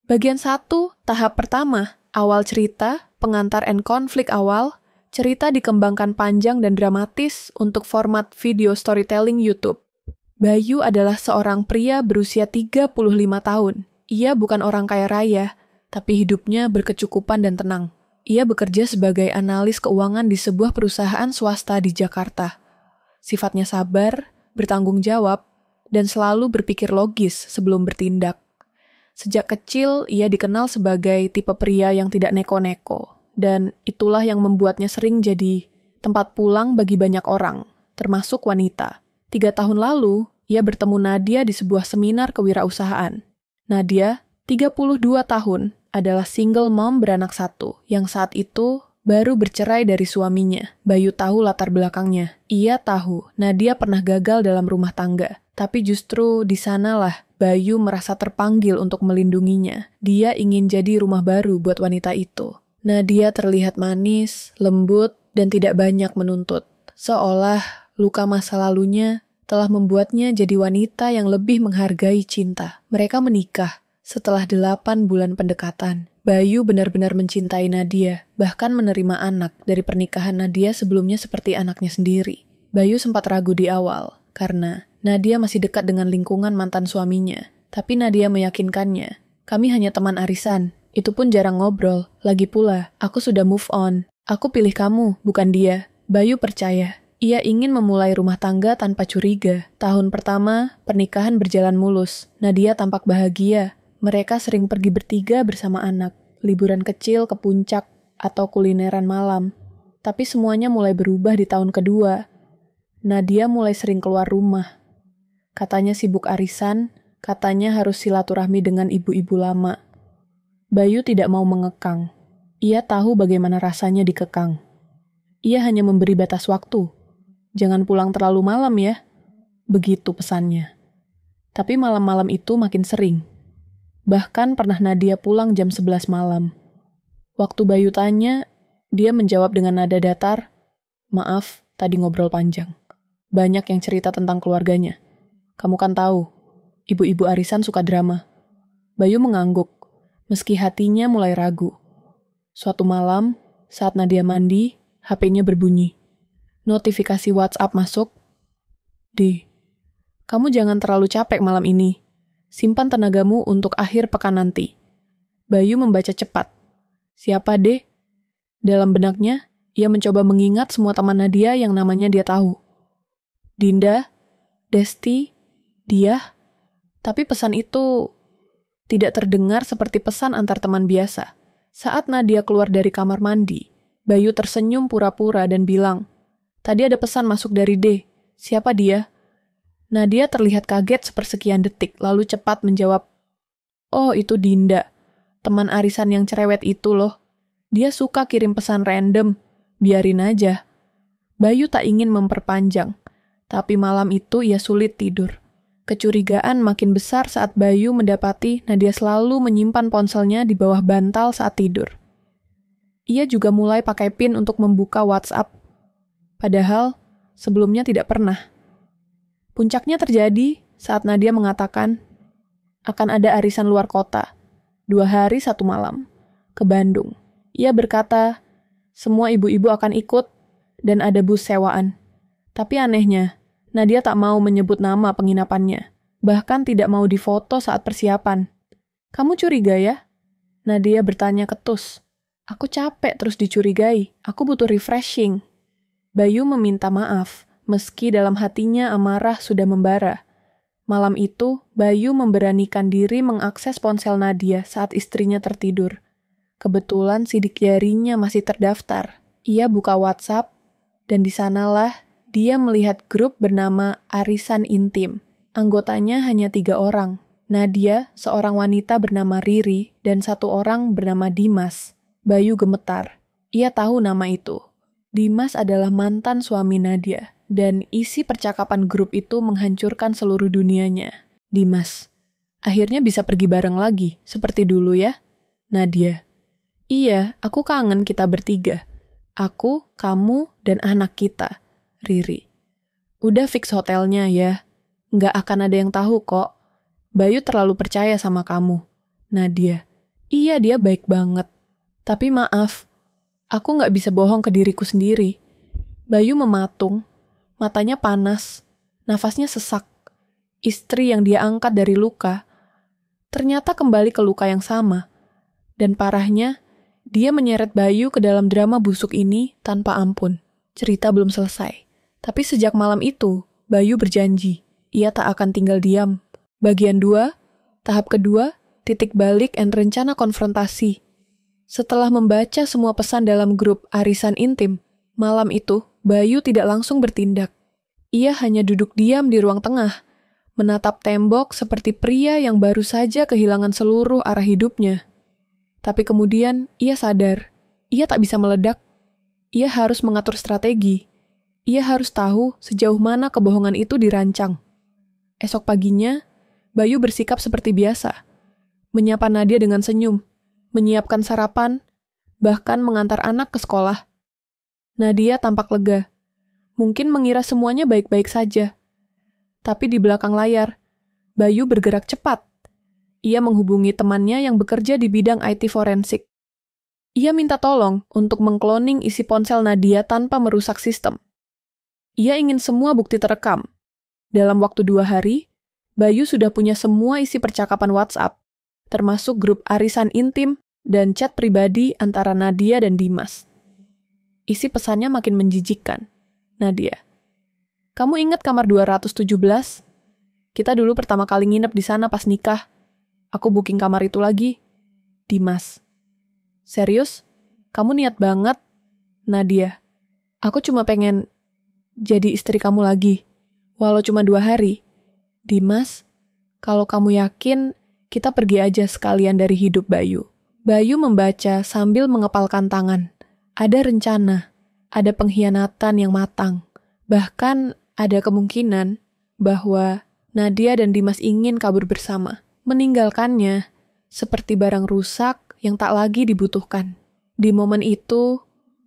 Bagian 1, tahap pertama, awal cerita, pengantar and konflik awal, cerita dikembangkan panjang dan dramatis untuk format video storytelling YouTube. Bayu adalah seorang pria berusia 35 tahun. Ia bukan orang kaya raya, tapi hidupnya berkecukupan dan tenang. Ia bekerja sebagai analis keuangan di sebuah perusahaan swasta di Jakarta. Sifatnya sabar, bertanggung jawab, dan selalu berpikir logis sebelum bertindak. Sejak kecil, ia dikenal sebagai tipe pria yang tidak neko-neko, dan itulah yang membuatnya sering jadi tempat pulang bagi banyak orang, termasuk wanita. 3 tahun lalu, ia bertemu Nadia di sebuah seminar kewirausahaan. Nadia, 32 tahun, adalah single mom beranak 1, yang saat itu baru bercerai dari suaminya. Bayu tahu latar belakangnya. Ia tahu Nadia pernah gagal dalam rumah tangga. Tapi justru di sanalah Bayu merasa terpanggil untuk melindunginya. Dia ingin jadi rumah baru buat wanita itu. Nadia terlihat manis, lembut, dan tidak banyak menuntut. Seolah luka masa lalunya telah membuatnya jadi wanita yang lebih menghargai cinta. Mereka menikah setelah 8 bulan pendekatan. Bayu benar-benar mencintai Nadia, bahkan menerima anak dari pernikahan Nadia sebelumnya seperti anaknya sendiri. Bayu sempat ragu di awal, karena Nadia masih dekat dengan lingkungan mantan suaminya. Tapi Nadia meyakinkannya, kami hanya teman arisan, itu pun jarang ngobrol. Lagi pula, aku sudah move on. Aku pilih kamu, bukan dia. Bayu percaya. Ia ingin memulai rumah tangga tanpa curiga. Tahun pertama, pernikahan berjalan mulus. Nadia tampak bahagia. Mereka sering pergi bertiga bersama anak, liburan kecil ke puncak, atau kulineran malam. Tapi semuanya mulai berubah di tahun kedua. Nadia mulai sering keluar rumah. Katanya sibuk arisan, katanya harus silaturahmi dengan ibu-ibu lama. Bayu tidak mau mengekang. Ia tahu bagaimana rasanya dikekang. Ia hanya memberi batas waktu. Jangan pulang terlalu malam ya. Begitu pesannya. Tapi malam-malam itu makin sering. Bahkan pernah Nadia pulang jam 11 malam. Waktu Bayu tanya, dia menjawab dengan nada datar, "Maaf, tadi ngobrol panjang." Banyak yang cerita tentang keluarganya. Kamu kan tahu, ibu-ibu arisan suka drama. Bayu mengangguk, meski hatinya mulai ragu. Suatu malam, saat Nadia mandi, HP-nya berbunyi. Notifikasi WhatsApp masuk. "Di, kamu jangan terlalu capek malam ini. Simpan tenagamu untuk akhir pekan nanti." Bayu membaca cepat. "Siapa, Deh?" Dalam benaknya, ia mencoba mengingat semua teman Nadia yang namanya dia tahu. Dinda, Desti, dia. Tapi pesan itu tidak terdengar seperti pesan antar teman biasa. Saat Nadia keluar dari kamar mandi, Bayu tersenyum pura-pura dan bilang, "Tadi ada pesan masuk dari D. Siapa dia?" Nadia terlihat kaget sepersekian detik, lalu cepat menjawab, "Oh, itu Dinda. Teman arisan yang cerewet itu loh. Dia suka kirim pesan random. Biarin aja." Bayu tak ingin memperpanjang, tapi malam itu ia sulit tidur. Kecurigaan makin besar saat Bayu mendapati Nadia selalu menyimpan ponselnya di bawah bantal saat tidur. Ia juga mulai pakai PIN untuk membuka WhatsApp. Padahal sebelumnya tidak pernah. Puncaknya terjadi saat Nadia mengatakan akan ada arisan luar kota, 2 hari 1 malam, ke Bandung. Ia berkata, semua ibu-ibu akan ikut dan ada bus sewaan. Tapi anehnya, Nadia tak mau menyebut nama penginapannya, bahkan tidak mau difoto saat persiapan. "Kamu curiga ya?" Nadia bertanya ketus. "Aku capek terus dicurigai, aku butuh refreshing." Bayu meminta maaf, meski dalam hatinya amarah sudah membara. Malam itu, Bayu memberanikan diri mengakses ponsel Nadia saat istrinya tertidur. Kebetulan sidik jarinya masih terdaftar. Ia buka WhatsApp, dan di sanalah dia melihat grup bernama Arisan Intim. Anggotanya hanya 3 orang. Nadia, seorang wanita bernama Riri, dan 1 orang bernama Dimas. Bayu gemetar. Ia tahu nama itu. Dimas adalah mantan suami Nadia, dan isi percakapan grup itu menghancurkan seluruh dunianya. "Dimas, akhirnya bisa pergi bareng lagi, seperti dulu ya?" Nadia, "Iya, aku kangen kita bertiga. Aku, kamu, dan anak kita." Riri, "Udah fix hotelnya ya. Nggak akan ada yang tahu kok. Bayu terlalu percaya sama kamu." Nadia, Iya, dia baik banget. Tapi maaf, aku nggak bisa bohong ke diriku sendiri. Bayu mematung, matanya panas, nafasnya sesak. Istri yang dia angkat dari luka, ternyata kembali ke luka yang sama. Dan parahnya, dia menyeret Bayu ke dalam drama busuk ini tanpa ampun. Cerita belum selesai. Tapi sejak malam itu, Bayu berjanji, ia tak akan tinggal diam. Bagian 2, tahap kedua, titik balik dan rencana konfrontasi. Setelah membaca semua pesan dalam grup arisan intim, malam itu, Bayu tidak langsung bertindak. Ia hanya duduk diam di ruang tengah, menatap tembok seperti pria yang baru saja kehilangan seluruh arah hidupnya. Tapi kemudian, ia sadar, ia tak bisa meledak. Ia harus mengatur strategi. Ia harus tahu sejauh mana kebohongan itu dirancang. Esok paginya, Bayu bersikap seperti biasa. Menyapa Nadia dengan senyum, menyiapkan sarapan, bahkan mengantar anak ke sekolah. Nadia tampak lega. Mungkin mengira semuanya baik-baik saja. Tapi di belakang layar, Bayu bergerak cepat. Ia menghubungi temannya yang bekerja di bidang IT forensik. Ia minta tolong untuk mengkloning isi ponsel Nadia tanpa merusak sistem. Ia ingin semua bukti terekam. Dalam waktu 2 hari, Bayu sudah punya semua isi percakapan WhatsApp, termasuk grup arisan intim dan chat pribadi antara Nadia dan Dimas. Isi pesannya makin menjijikkan. Nadia, kamu ingat kamar 217? Kita dulu pertama kali nginep di sana pas nikah. Aku booking kamar itu lagi. Dimas, serius? Kamu niat banget? Nadia, aku cuma pengen jadi istri kamu lagi, walau cuma 2 hari. Dimas, kalau kamu yakin, kita pergi aja sekalian dari hidup Bayu. Bayu membaca sambil mengepalkan tangan. Ada rencana, ada pengkhianatan yang matang. Bahkan ada kemungkinan bahwa Nadia dan Dimas ingin kabur bersama. Meninggalkannya seperti barang rusak yang tak lagi dibutuhkan. Di momen itu,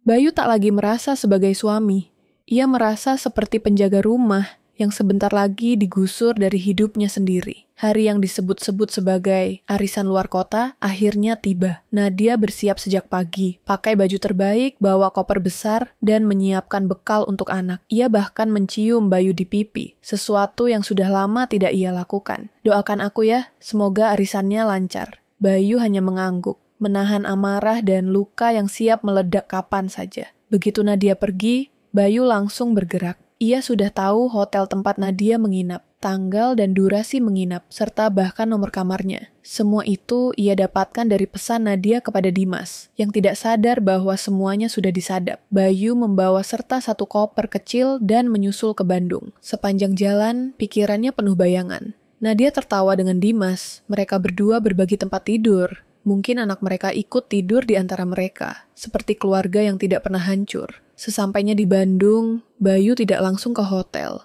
Bayu tak lagi merasa sebagai suami. Ia merasa seperti penjaga rumah yang sebentar lagi digusur dari hidupnya sendiri. Hari yang disebut-sebut sebagai arisan luar kota akhirnya tiba. Nadia bersiap sejak pagi, pakai baju terbaik, bawa koper besar, dan menyiapkan bekal untuk anak. Ia bahkan mencium Bayu di pipi, sesuatu yang sudah lama tidak ia lakukan. Doakan aku ya, semoga arisannya lancar. Bayu hanya mengangguk, menahan amarah dan luka yang siap meledak kapan saja. Begitu Nadia pergi, Bayu langsung bergerak. Ia sudah tahu hotel tempat Nadia menginap, tanggal dan durasi menginap, serta bahkan nomor kamarnya. Semua itu ia dapatkan dari pesan Nadia kepada Dimas, yang tidak sadar bahwa semuanya sudah disadap. Bayu membawa serta 1 koper kecil dan menyusul ke Bandung. Sepanjang jalan, pikirannya penuh bayangan. Nadia tertawa dengan Dimas, mereka berdua berbagi tempat tidur. Mungkin anak mereka ikut tidur di antara mereka, seperti keluarga yang tidak pernah hancur. Sesampainya di Bandung, Bayu tidak langsung ke hotel.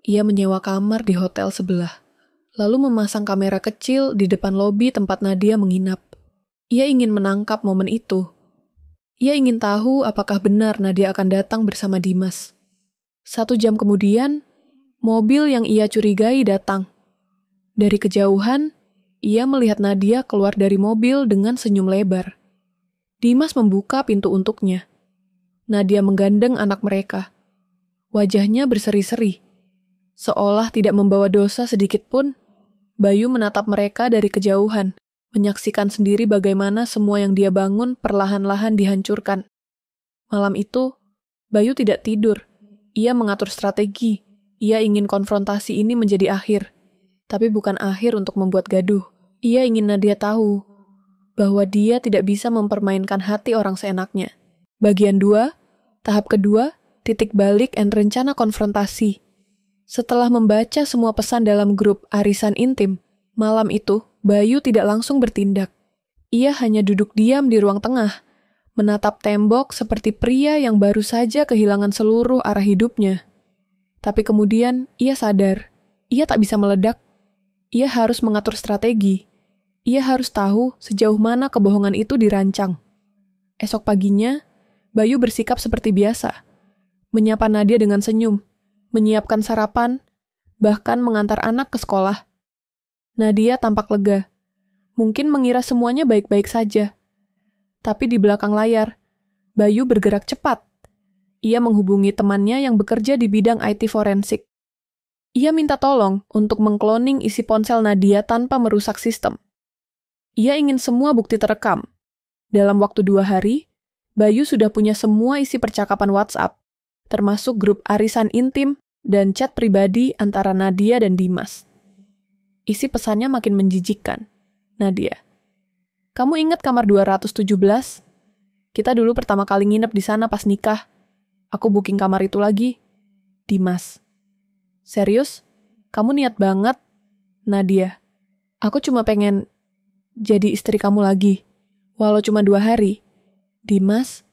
Ia menyewa kamar di hotel sebelah, lalu memasang kamera kecil di depan lobi tempat Nadia menginap. Ia ingin menangkap momen itu. Ia ingin tahu apakah benar Nadia akan datang bersama Dimas. 1 jam kemudian, mobil yang ia curigai datang. Dari kejauhan, ia melihat Nadia keluar dari mobil dengan senyum lebar. Dimas membuka pintu untuknya. Nadia menggandeng anak mereka. Wajahnya berseri-seri. Seolah tidak membawa dosa sedikit pun, Bayu menatap mereka dari kejauhan, menyaksikan sendiri bagaimana semua yang dia bangun perlahan-lahan dihancurkan. Malam itu, Bayu tidak tidur. Ia mengatur strategi. Ia ingin konfrontasi ini menjadi akhir. Tapi bukan akhir untuk membuat gaduh. Ia ingin Nadia tahu bahwa dia tidak bisa mempermainkan hati orang seenaknya. Bagian 2, tahap kedua, titik balik dan rencana konfrontasi. Setelah membaca semua pesan dalam grup arisan intim, malam itu Bayu tidak langsung bertindak. Ia hanya duduk diam di ruang tengah, menatap tembok seperti pria yang baru saja kehilangan seluruh arah hidupnya. Tapi kemudian ia sadar, ia tak bisa meledak. Ia harus mengatur strategi. Ia harus tahu sejauh mana kebohongan itu dirancang. Esok paginya, Bayu bersikap seperti biasa. Menyapa Nadia dengan senyum, menyiapkan sarapan, bahkan mengantar anak ke sekolah. Nadia tampak lega. Mungkin mengira semuanya baik-baik saja. Tapi di belakang layar, Bayu bergerak cepat. Ia menghubungi temannya yang bekerja di bidang IT forensik. Ia minta tolong untuk mengkloning isi ponsel Nadia tanpa merusak sistem. Ia ingin semua bukti terekam. Dalam waktu 2 hari, Bayu sudah punya semua isi percakapan WhatsApp, termasuk grup arisan intim dan chat pribadi antara Nadia dan Dimas. Isi pesannya makin menjijikkan. Nadia, kamu ingat kamar 217? Kita dulu pertama kali nginep di sana pas nikah. Aku booking kamar itu lagi. Dimas, serius? Kamu niat banget? Nadia, aku cuma pengen jadi istri kamu lagi, walau cuma 2 hari. Dimas,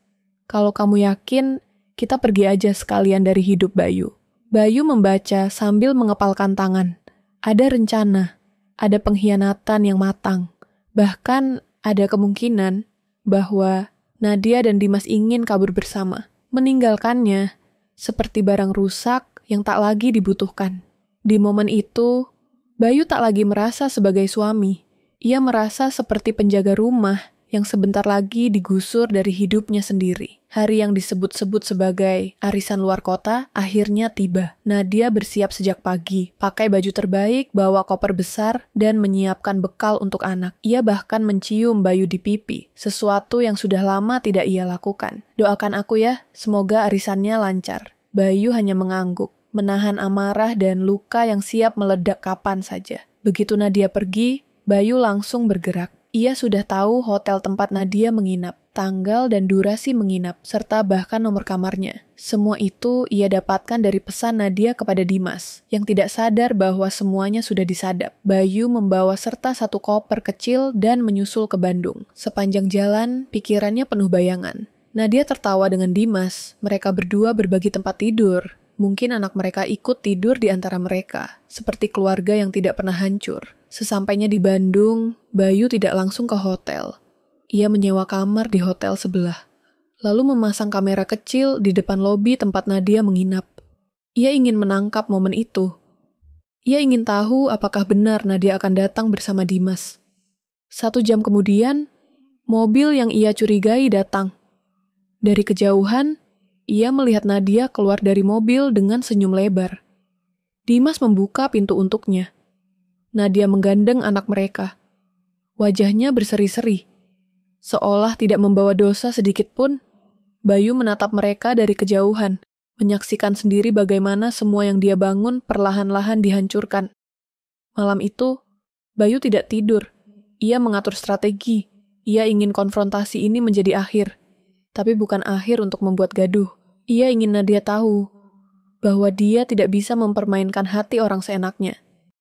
kalau kamu yakin, kita pergi aja sekalian dari hidup Bayu. Bayu membaca sambil mengepalkan tangan. Ada rencana, ada pengkhianatan yang matang. Bahkan ada kemungkinan bahwa Nadia dan Dimas ingin kabur bersama. Meninggalkannya seperti barang rusak yang tak lagi dibutuhkan. Di momen itu, Bayu tak lagi merasa sebagai suami. Ia merasa seperti penjaga rumah yang sebentar lagi digusur dari hidupnya sendiri. Hari yang disebut-sebut sebagai arisan luar kota akhirnya tiba. Nadia bersiap sejak pagi, pakai baju terbaik, bawa koper besar, dan menyiapkan bekal untuk anak. Ia bahkan mencium Bayu di pipi, sesuatu yang sudah lama tidak ia lakukan. Doakan aku ya, semoga arisannya lancar. Bayu hanya mengangguk, menahan amarah dan luka yang siap meledak kapan saja. Begitu Nadia pergi, Bayu langsung bergerak. Ia sudah tahu hotel tempat Nadia menginap, tanggal dan durasi menginap, serta bahkan nomor kamarnya. Semua itu ia dapatkan dari pesan Nadia kepada Dimas, yang tidak sadar bahwa semuanya sudah disadap. Bayu membawa serta satu koper kecil dan menyusul ke Bandung. Sepanjang jalan, pikirannya penuh bayangan. Nadia tertawa dengan Dimas, mereka berdua berbagi tempat tidur. Mungkin anak mereka ikut tidur di antara mereka, seperti keluarga yang tidak pernah hancur. Sesampainya di Bandung, Bayu tidak langsung ke hotel. Ia menyewa kamar di hotel sebelah, lalu memasang kamera kecil di depan lobi tempat Nadia menginap. Ia ingin menangkap momen itu. Ia ingin tahu apakah benar Nadia akan datang bersama Dimas. 1 jam kemudian, mobil yang ia curigai datang. Dari kejauhan, ia melihat Nadia keluar dari mobil dengan senyum lebar. Dimas membuka pintu untuknya. Nadia menggandeng anak mereka. Wajahnya berseri-seri. Seolah tidak membawa dosa sedikit pun, Bayu menatap mereka dari kejauhan, menyaksikan sendiri bagaimana semua yang dia bangun perlahan-lahan dihancurkan. Malam itu, Bayu tidak tidur. Ia mengatur strategi. Ia ingin konfrontasi ini menjadi akhir. Tapi bukan akhir untuk membuat gaduh. Ia ingin Nadia tahu bahwa dia tidak bisa mempermainkan hati orang seenaknya.